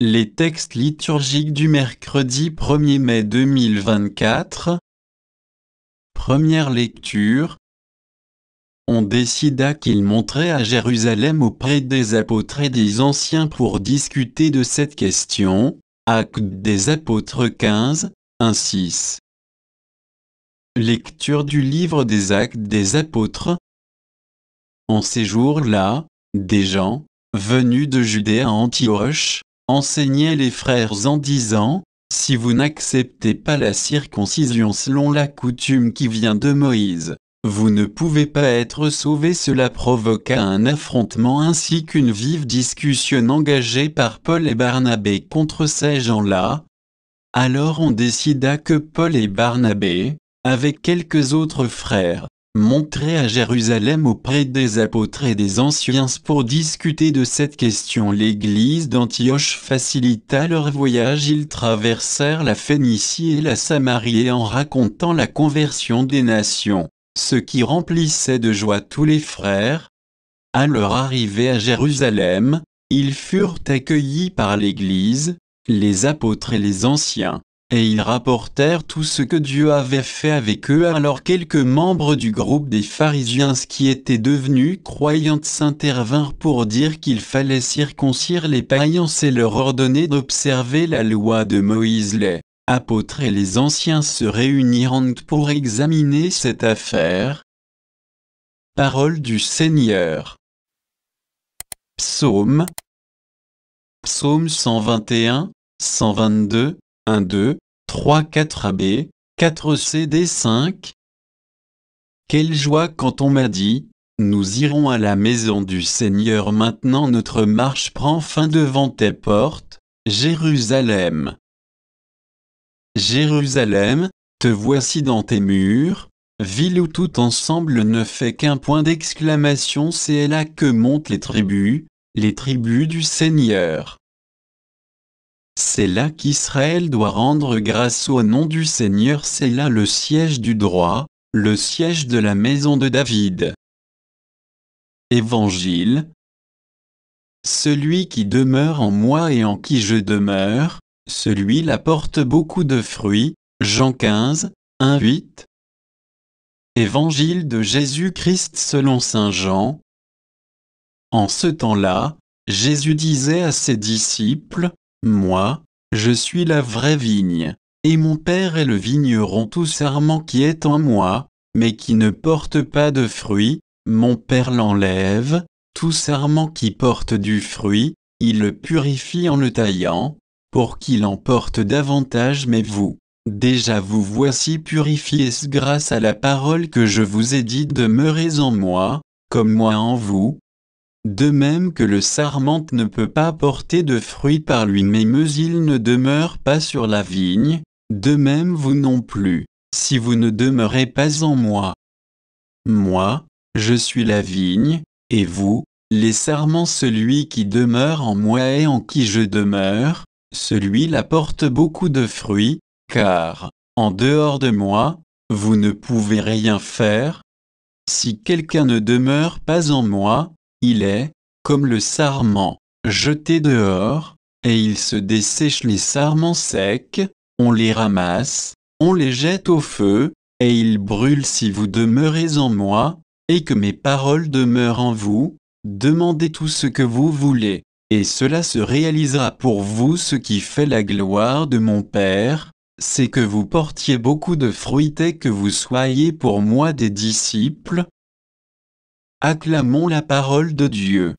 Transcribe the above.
Les textes liturgiques du mercredi 1er mai 2024. Première lecture. On décida qu'il monterait à Jérusalem auprès des apôtres et des anciens pour discuter de cette question. Actes des apôtres 15, 1-6. Lecture du livre des Actes des apôtres. En ces jours-là, des gens, venus de Judée à Antioche, enseignaient les frères en disant: si vous n'acceptez pas la circoncision selon la coutume qui vient de Moïse, vous ne pouvez pas être sauvés. Cela provoqua un affrontement ainsi qu'une vive discussion engagée par Paul et Barnabé contre ces gens-là. Alors on décida que Paul et Barnabé, avec quelques autres frères, monteraient à Jérusalem auprès des apôtres et des anciens pour discuter de cette question. L'église d'Antioche facilita leur voyage. Ils traversèrent la Phénicie et la Samarie en racontant la conversion des nations, ce qui remplissait de joie tous les frères. À leur arrivée à Jérusalem, ils furent accueillis par l'église, les apôtres et les anciens, et ils rapportèrent tout ce que Dieu avait fait avec eux. Alors quelques membres du groupe des pharisiens qui étaient devenus croyants s'intervinrent pour dire qu'il fallait circoncire les païens et leur ordonner d'observer la loi de Moïse. Les apôtres et les anciens se réunirent pour examiner cette affaire. Parole du Seigneur. Psaume 121, 122, 1, 2, 3, 4 AB, 4 CD 5. Quelle joie quand on m'a dit: nous irons à la maison du Seigneur. Maintenant notre marche prend fin devant tes portes, Jérusalem. Jérusalem, te voici dans tes murs, ville où tout ensemble ne fait qu'un point d'exclamation. C'est là que montent les tribus du Seigneur. C'est là qu'Israël doit rendre grâce au nom du Seigneur. C'est là le siège du droit, le siège de la maison de David. Évangile. Celui qui demeure en moi et en qui je demeure, celui-là porte beaucoup de fruits. Jean 15, 1, 8. Évangile de Jésus-Christ selon saint Jean. En ce temps-là, Jésus disait à ses disciples: moi, je suis la vraie vigne, et mon Père est le vigneron. Tout sarment qui est en moi, mais qui ne porte pas de fruit, mon Père l'enlève. Tout sarment qui porte du fruit, il le purifie en le taillant, pour qu'il en porte davantage. Mais vous, déjà vous voici purifiés grâce à la parole que je vous ai dite. Demeurez en moi, comme moi en vous. De même que le sarment ne peut pas porter de fruits par lui-même, il ne demeure pas sur la vigne, de même vous non plus, si vous ne demeurez pas en moi. Moi, je suis la vigne, et vous, les sarments. Celui qui demeure en moi et en qui je demeure, celui-là porte beaucoup de fruits, car, en dehors de moi, vous ne pouvez rien faire. Si quelqu'un ne demeure pas en moi, il est, comme le sarment, jeté dehors, et il se dessèche. Les sarments secs, on les ramasse, on les jette au feu, et ils brûlent. Si vous demeurez en moi, et que mes paroles demeurent en vous, demandez tout ce que vous voulez, et cela se réalisera pour vous. Ce qui fait la gloire de mon Père, c'est que vous portiez beaucoup de fruits et que vous soyez pour moi des disciples. Acclamons la parole de Dieu.